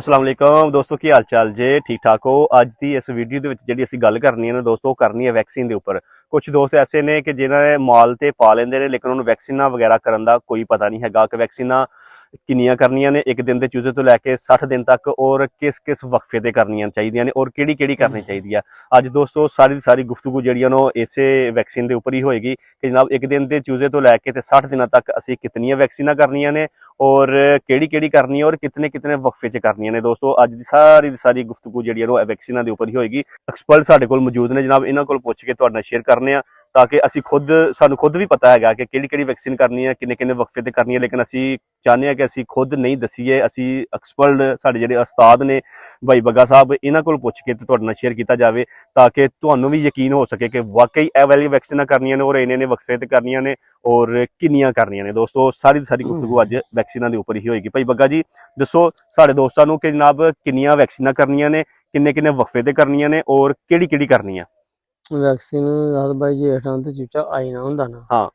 अस्सलाम वालेकुम दोस्तों, की हाल चाल जे? ठीक ठाक हो? अज की इस वीडियो के जी असी गल करनी है ना दोस्तों, करनी है वैक्सीन के उपर। कुछ दोस्त ऐसे ने कि जिन्होंने माल तो पा लेंगे ने, लेकिन उन्होंने वैक्सीना वगैरह करने का कोई पता नहीं है कि वैक्सीना किनिया करनिया ने एक दिन के चूजे तो लैके 60 दिन तक, और किस किस वक्फे से करनिया चाहिए ने, और किहड़ी करनी चाहिए। अज दोस्तों सारी गुफ्तगू जी इस वैक्सीन के उपर ही होएगी कि जनाब एक दिन के चूजे तो लैके 60 दिन तक असी कितनिया वैक्सीना करनिया ने, और किहड़ी करनी है, और कितने कितने वक्फे च करनिया ने। दोस्तों अज की सारी गुफ्तगू जी वैक्सीना के उपर ही होएगी। एक्सपर्ट साडे कोल मौजूद ने जनाब, इन्होंने को पुछ के तुहाडे नाल शेयर करने, ताकि असी खुद सानू खुद भी पता है कि किहड़ी वैक्सीन करनी है, किन्ने किन्ने वक्फे ते करनी है, लेकिन असी चाहते हैं कि असी खुद नहीं दसीए। असी एक्सपर्ट साडे जिहड़े उस्ताद ने भाई बग्गा साहब, इन्होंने को पुछ के तुहाडे नाल शेयर किया जाए, ताकि तुहानू भी यकीन हो सके कि वाकई ए वाली वैक्सीन करनिया ने, और इन्ने वक्फे ते करनिया ने, और किन्नियां करनिया ने। दोस्तों सारी गुफ्तगू अज वैक्सीना के उपर ही होएगी। भाई बग्गा जी दसो साडे दोस्तां नू कि जनाब किन्नियां वैक्सीना करनिया ने, किन्ने किन्ने वक्फे ते करनिया ने, और किहड़ी करनी है। वैक्सीन भाई जेठा ते चूचा आई ना हुंदा ना, हाँ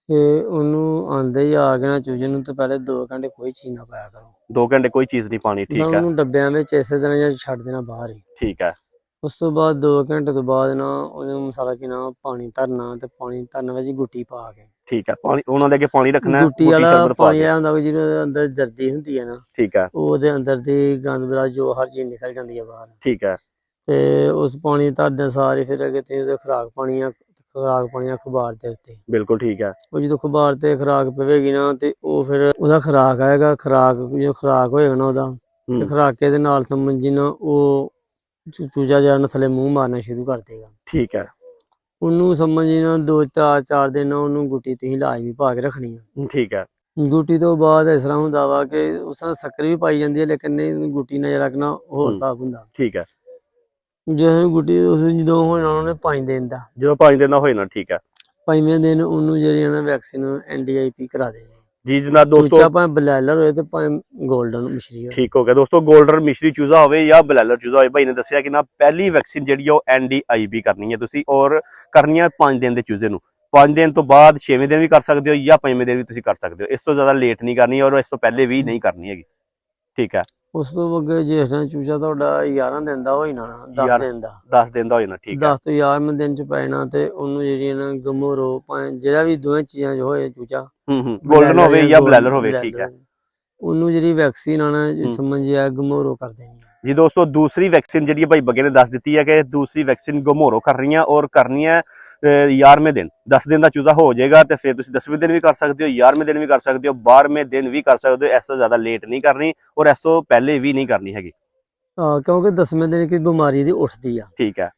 ते ओनू आंदे ही आ गया चूचे नू, तो पहले 2 घंटे कोई चीज ना पाया करो। 2 घंटे कोई चीज नहीं पानी, ठीक है। ओनू डब्बियां विच इसे तरह ਜਾਂ ਛੱਡ देना बाहर ही। ठीक है। उस तो बाद 2 घंटे तो बाद ना ओनू मसाला की ना पानी धरना, ते पानी धरने विच गुट्टी पा के, ठीक है, पानी उन्होंने अगे पानी रखना है, गुट्टी गुट्टी वाला शरबत पा पानी के। आ हुंदा वी जिहदे अंदर जर्दी हुंदी है ना, ठीक है। ओहदे अंदर दी गंद बला जो हर चीज निकल जाती है बाहर। ठीक है। ते उस पानी धरदे सारी फिर अगे तुसीं ओहदे खुराक पानी अखबार दे उत्ते। बिल्कुल ठीक है। ਉਹ ਜਦੋਂ ਅਖਬਾਰ ਤੇ ਖੁਰਾਕ ਪਵੇਗੀ ਨਾ, ਤੇ ਉਹ ਫਿਰ ਉਹਦਾ ਖੁਰਾਕ ਆਏਗਾ, ਜਦੋਂ ਖੁਰਾਕ ਹੋਏਗਾ ਨਾ ਉਹਦਾ, ਤੇ ਖੁਰਾਕੇ ਦੇ ਨਾਲ ਸਮਝੀ ਨਾ ਉਹ ਚੂਜਾ ਜਿਹੜਾ ਥੱਲੇ ਮੂੰਹ ਮਾਰਨਾ ਸ਼ੁਰੂ ਕਰ ਦੇਗਾ। ठीक है। ਉਹਨੂੰ ਸਮਝੀ ਨਾ 2-4 ਦਿਨ ਉਹਨੂੰ ਗੁੱਟੀ ਤੁਸੀਂ ਲਾਜ਼ਮੀ ਪਾ ਕੇ ਰੱਖਣੀ ਆ। ठीक है। ਗੁੱਟੀ ਤੋਂ ਬਾਅਦ ਇਸ ਤਰ੍ਹਾਂ ਹੁੰਦਾ ਵਾ ਕਿ ਉਸ ਨਾਲ ਸ਼ੱਕਰ ਵੀ ਪਾਈ ਜਾਂਦੀ ਹੈ, ਲੇਕਿਨ ਨਹੀਂ ਗੁੱਟੀ ਨਾਲ ਜਰਾ ਨਾ ਹੋਰ ਹਿਸਾਬ ਹੁੰਦਾ। ठीक है। ਜਿਵੇਂ ਗੁੱਟੀ ਉਸ ਜਦੋਂ ਹੋਣਾ ਉਹਨੇ 5 ਦਿਨ ਦਾ, जो 5 दिन का होना, ठीक है। 5ਵੇਂ ਦਿਨ ਉਹਨੂੰ ਜਿਹੜੀ ਨਾ ਵੈਕਸੀਨ NDIP ਕਰਾ ਦੇ। जी जनाब दोस्तों, चूचा भावें ब्लैलर होए ते भावें गोल्डन मिश्री होए। ठीक हो गया दोस्तों। गोल्डन मिश्री चूजा हो या ब्लैलर चूजा हो, भाई ने दसिया कि ना पहली वैक्सीन जी NDIP करनी है तुसी, और करनी है 5 दिन के चूजे नू। 5 दिन तो बाद 6वें दिन भी कर सकते हो, या 5वें दिन भी तुसी कर सकते हो। इस तो ज्यादा लेट नहीं करनी, और इस तो पहले भी नहीं करनी है। ठीक है। उस तो अगे जिस तरह चूचा तुहाडा 11 दिन दा हो जाना ना, 10 दिन दा, 10 दिन का हो जाना, ठीक है। 10 तो 11वें दिन च पैना, ते ओनू जेहड़ी ना गमोरो भावें जेहड़ा भी दोवें चीजां च होए चूचा, गोल्डन होवे या ब्लैलर होवे, ठीक है। ओनू जेहड़ी वैक्सीन आना समझिए गमोरो कर देनी है। जी दोस्तों दूसरी वैक्सीन जी भाई बगे ने दस दी है कि दूसरी वैक्सीन गमोरो करनी है, और करनी है 11वें दिन। 10 दिन का चूजा हो जाएगा तो फिर 10वें दिन भी कर सकते हो, 11वें दिन भी कर सकते हो, 12वें दिन भी कर सकते हो। इस तो ज्यादा लेट नहीं करनी, और इस तो पहले भी नहीं करनी हैगी। क्योंकि 10वें दिन की बीमारी दी उठती है। ठीक है।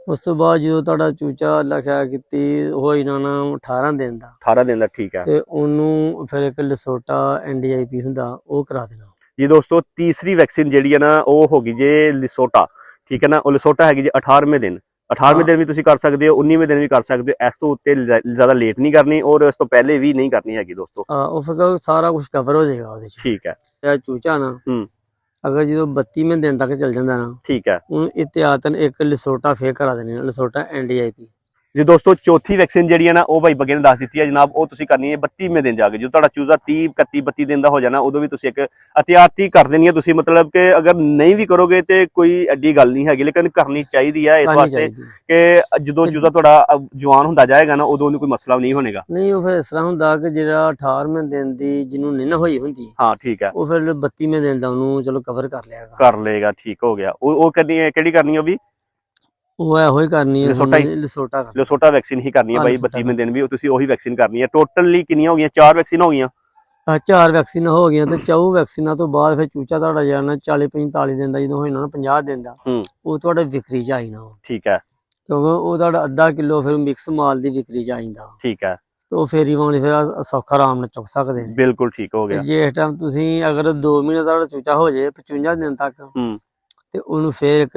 उस तो बाद जो तुहाडा चूचा लखा की हो जाना 18 दिन दा, 18 दिन का, ठीक है। ते ओनू फिर एक लसोटा NDIP हुंदा ओ करा देना। जी दोस्तों तीसरी वैक्सीन जी है ना, वो होगी जी लिसोटा, ठीक है ना। वो लिसोटा हैगी जी 18वें दिन। 18वें दिन भी तुसी कर सकते हो, 19वें दिन भी कर सकते हो। इस तो उत्ते ज्यादा लेट नहीं करनी, और इस तो पहले भी नहीं करनी हैगी दोस्तों। ਉਹ ਫਿਰ ਸਾਰਾ ਕੁਝ ਕਵਰ ਹੋ ਜਾਏਗਾ ਉਹਦੇ ਚ। ठीक है। ਇਹ ਚੂਚਾ ਨਾ ਅਗਰ ਜਦੋਂ 32ਵੇਂ ਦਿਨ ਤੱਕ ਚੱਲ ਜਾਂਦਾ ਨਾ, ठीक है। ਉਹਨੂੰ ਇਤਿਆਤਨ ਇੱਕ ਲਸੋਟਾ ਫੇਰ ਕਰਾ ਦੇਣੀ, ਲਸੋਟਾ NDIP। जी दोस्तों चौथी वैक्सीन जी है ना, वो भाई बगे ने दस दी है जनाब, वो तुसी करनी है 32वें दिन जाके। जो तुहाडा चूजा 30 31 32 दिन का हो जाना, उदों भी तुसी एक एहतियाती कर देनी है तुसी। मतलब कि अगर नहीं भी करोगे तो कोई एडी गल नहीं हैगी, लेकिन करनी चाहिए है इस वास्ते कि जो चूजा तुहाडा जवान होंदा जाएगा ना, उदों कोई मसला नहीं होनेगा। नहीं वो फिर इस तरह हुंदा कि ਜਿਹੜਾ 18ਵੇਂ दिन ਦੀ ਜਿਹਨੂੰ ਨਹੀਂ ਨਾ ਹੋਈ ਹੁੰਦੀ, हाँ ठीक है, ਉਹ ਫਿਰ 32ਵੇਂ ਦਿਨ ਦਾ ਉਹਨੂੰ ਚਲੋ ਕਵਰ ਕਰ ਲਿਆਗਾ, कर लेगा। ठीक हो गया। वो करनी है, केड़ी करनी है? वो भी ਉਹ ਇਹੋ ਹੀ ਕਰਨੀ ਹੈ, लसोटा ही, ਲਸੋਟਾ ਕਰਨੀ। लसोटा वैक्सीन ही करनी है भाई 32वें दिन भी। तुसी वही वैक्सीन करनी है। टोटली कितनी हो गई? 4 वैक्सीन हो गई। 4 ਵੈਕਸੀਨਾਂ ਹੋ ਗਈਆਂ, ਤੇ 4 ਵੈਕਸੀਨਾਂ ਤੋਂ ਬਾਅਦ ਫਿਰ ਚੂਚਾ ਤੁਹਾਡਾ ਜਾਣਾ 40 45 ਦਿਨ ਦਾ ਜਦੋਂ ਹੋ ਜਾਣਾ ਨਾ, 50 ਦਿਨ ਦਾ, ਉਹ ਤੁਹਾਡੇ ਵਿਕਰੀ ਚ ਆਈ ਨਾ। ठीक है। ਕਿਉਂਕਿ ਉਹ ਤੁਹਾਡਾ ਅੱਧਾ ਕਿਲੋ ਫਿਰ ਮਿਕਸ ਮਾਲ ਦੀ ਵਿਕਰੀ ਚ ਆ ਜਾਂਦਾ। ठीक है। तो फेरी वाली फिर सौखा आराम नाल चुक सकते हैं। बिल्कुल ठीक हो गया। जे इस टाइम तुसी अगर 2 महीने दा चूचा हो जाए 55 दिन तक, ते उन्हें फिर एक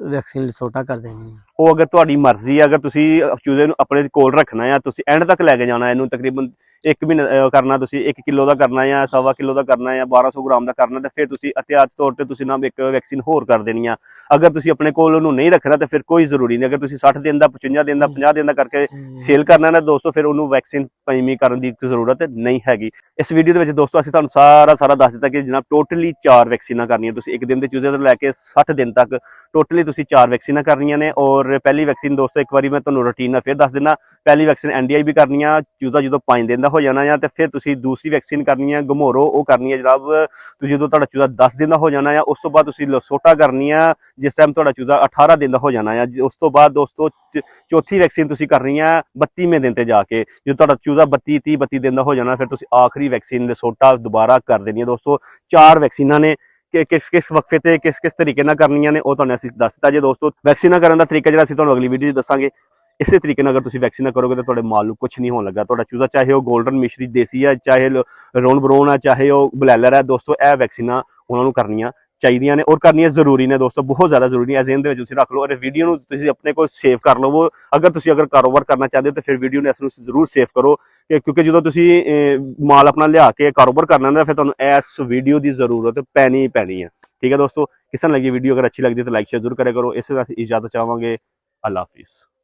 वैक्सीन लसोटा कर देनी है। वो अगर तुहाडी मर्जी है, अगर तुसी चूजे नूं अपने कोल रखना है, तुसी एंड तक लैके जाना है, तकरीबन 1 ਮਹੀਨੇ ਕਰਨਾ, ਤੁਸੀਂ 1 ਕਿਲੋ ਦਾ ਕਰਨਾ ਜਾਂ 1.25 ਕਿਲੋ ਦਾ ਕਰਨਾ ਜਾਂ 1200 ਗ੍ਰਾਮ ਦਾ ਕਰਨਾ, ਤੇ ਫਿਰ ਤੁਸੀਂ ਅਹਤਿਆਤ ਤੌਰ ਤੇ ਤੁਸੀਂ ਨਾ ਇੱਕ ਵੈਕਸੀਨ ਹੋਰ ਕਰ ਦੇਣੀ ਆ। ਅਗਰ ਤੁਸੀਂ ਆਪਣੇ ਕੋਲ ਉਹਨੂੰ ਨਹੀਂ ਰੱਖਣਾ ਤੇ ਫਿਰ ਕੋਈ ਜ਼ਰੂਰੀ ਨਹੀਂ। ਅਗਰ ਤੁਸੀਂ 60 ਦਿਨ ਦਾ, 55 ਦਿਨ ਦਾ, 50 ਦਿਨ ਦਾ ਕਰਕੇ ਸੇਲ ਕਰਨਾ ਨਾ ਦੋਸਤੋ, ਫਿਰ ਉਹਨੂੰ ਵੈਕਸੀਨ ਪੰਜਵੀਂ ਕਰਨ ਦੀ ਜ਼ਰੂਰਤ ਨਹੀਂ ਹੈਗੀ। ਇਸ ਵੀਡੀਓ ਦੇ ਵਿੱਚ ਦੋਸਤੋ ਅਸੀਂ ਤੁਹਾਨੂੰ ਸਾਰਾ ਦੱਸ ਦਿੱਤਾ ਕਿ ਜਨਾਬ ਟੋਟਲੀ 4 ਵੈਕਸੀਨਾਂ ਕਰਨੀਆਂ ਤੁਸੀਂ ਇੱਕ ਦਿਨ ਦੇ ਚੂਜ਼ੇ ਤੋਂ ਲੈ ਕੇ 60 ਦਿਨ ਤੱਕ, ਟੋਟਲੀ ਤੁਸੀਂ 4 ਵੈਕਸੀਨਾਂ ਕਰਨੀਆਂ ਨੇ। ਔਰ ਪਹਿਲੀ ਵੈਕਸੀਨ ਦੋਸਤੋ ਇੱਕ ਵਾਰੀ ਮੈਂ ਤੁਹਾਨੂੰ ਰੂਟੀਨ ਨਾਲ ਫਿਰ ਦੱਸ ਦਿੰਦਾ, ਪਹਿਲੀ ਵੈਕਸੀਨ NDI ਵੀ ਕਰਨੀ ਆ, ਚੂਜ਼ਾ ਜਦੋਂ 5 ਦਿਨ ਦਾ ਹੋ ਜਾਣਾ ਆ, ਤੇ ਫਿਰ ਤੁਸੀਂ ਦੂਸਰੀ ਵੈਕਸੀਨ ਕਰਨੀ ਆ ਗਮੋਰੋ, ਉਹ ਕਰਨੀ ਹੈ ਜਨਾਬ ਤੁਸੀਂ ਜਦੋਂ ਤੁਹਾਡਾ ਚੂਜ਼ਾ 10 ਦਿਨ ਦਾ ਹੋ ਜਾਣਾ ਆ। ਉਸ ਤੋਂ ਬਾਅਦ ਤੁਸੀਂ ਲਸੋਟਾ ਕਰਨੀ ਆ ਜਿਸ ਟਾਈਮ ਤੁਹਾਡਾ ਚੂਜ਼ਾ 18 ਦਿਨ ਦਾ ਹੋ ਜਾਣਾ ਆ। ਉਸ ਤੋਂ ਬਾਅਦ ਦੋਸਤੋ ਚੌਥੀ ਵੈਕਸੀਨ ਤੁਸੀਂ ਕਰਨੀ ਆ 32ਵੇਂ ਦਿਨ ਤੇ ਜਾ ਕੇ, ਜਦੋਂ ਤੁਹਾਡਾ ਚੂਜ਼ਾ 32 ਦਿਨ ਦਾ ਹੋ ਜਾਣਾ, ਫਿਰ ਤੁਸੀਂ ਆਖਰੀ ਵੈਕਸੀਨ ਲਸੋਟਾ ਦੁਬਾਰਾ ਕਰ ਦੇਣੀ ਹੈ। ਦੋਸਤੋ 4 ਵੈਕਸੀਨਾਂ ਨੇ, ਕਿ ਕਿਸ ਵਕਫੇ ਤੇ ਕਿਸ ਤਰੀਕੇ ਨਾਲ ਕਰਨੀਆਂ ਨੇ ਉਹ ਤੁਹਾਨੂੰ ਅਸੀਂ ਦੱਸ ਦਿੱਤਾ ਜੇ ਦੋਸਤੋ। ਵੈਕਸੀਨਾਂ ਕਰਨ ਦਾ ਤਰੀਕਾ ਜਿਹੜਾ ਅਸੀਂ ਤੁਹਾਨੂੰ ਅਗਲੀ ਵੀਡੀਓ 'ਚ ਦੱਸਾਂਗੇ। ਇਸੇ ਤਰੀਕੇ ਨਾਲ ਅਗਰ ਤੁਸੀਂ ਵੈਕਸੀਨਾਂ ਕਰੋਗੇ ਤਾਂ ਤੁਹਾਡੇ ਮਾਲ ਨੂੰ ਕੁਝ ਨਹੀਂ ਹੋਣ ਲੱਗਾ। ਤੁਹਾਡਾ ਚੂਜ਼ਾ ਚਾਹੇ ਉਹ ਗੋਲਡਨ ਮਿਸ਼ਰੀ ਦੇਸੀ ਆ, ਚਾਹੇ ਰੋਨ ਬਰੋਨ ਆ, ਚਾਹੇ ਉਹ ਬਲੈਲਰ ਹੈ ਦੋਸਤੋ, ਇਹ ਵੈਕਸੀਨਾਂ ਉਹਨਾਂ ਨੂੰ ਕਰਨੀਆਂ ਚਾਹੀਦੀਆਂ ਨੇ ਔਰ ਕਰਨੀਆਂ ਜ਼ਰੂਰੀ ਨੇ ਦੋਸਤੋ, ਬਹੁਤ ਜ਼ਿਆਦਾ ਜ਼ਰੂਰੀ ਹੈ। ਜ਼ਹਿਨ ਦੇ ਵਿੱਚ ਤੁਸੀਂ ਰੱਖ ਲਓ ਔਰ ਵੀਡੀਓ ਨੂੰ ਤੁਸੀਂ ਆਪਣੇ ਕੋਲ ਸੇਵ ਕਰ ਲਵੋ। ਅਗਰ ਕਾਰੋਬਾਰ ਕਰਨਾ ਚਾਹੁੰਦੇ ਹੋ ਤਾਂ ਫਿਰ ਵੀਡੀਓ ਨੂੰ ਇਸ ਨੂੰ ਜ਼ਰੂਰ ਸੇਵ ਕਰੋ, ਕਿਉਂਕਿ ਜਦੋਂ ਤੁਸੀਂ ਮਾਲ ਆਪਣਾ ਲਿਆ ਕੇ ਕਾਰੋਬਾਰ ਕਰਨਾ ਹੁੰਦਾ ਫਿਰ ਤੁਹਾਨੂੰ ਇਸ ਵੀਡੀਓ ਦੀ ਜ਼ਰੂਰਤ ਪੈਣੀ ਹੀ ਪੈਣੀ ਹੈ। ਠੀਕ ਹੈ ਦੋਸਤੋ, ਕਿਸ ਤਰ੍ਹਾਂ ਲੱਗੀ ਵੀਡੀਓ? ਅਗਰ ਅੱਛੀ ਲੱਗਦੀ ਤਾਂ ਲਾਈਕ ਸ਼ੇਅਰ ਜ਼ਰੂਰ ਕਰਿਆ ਕਰੋ। ਇਸੇ ਤਰ੍ਹਾਂ ਇਜਾਜ਼ਤ ਚਾਹਾਂਗੇ। ਅੱਲਾ ਹਾਫਿਜ਼।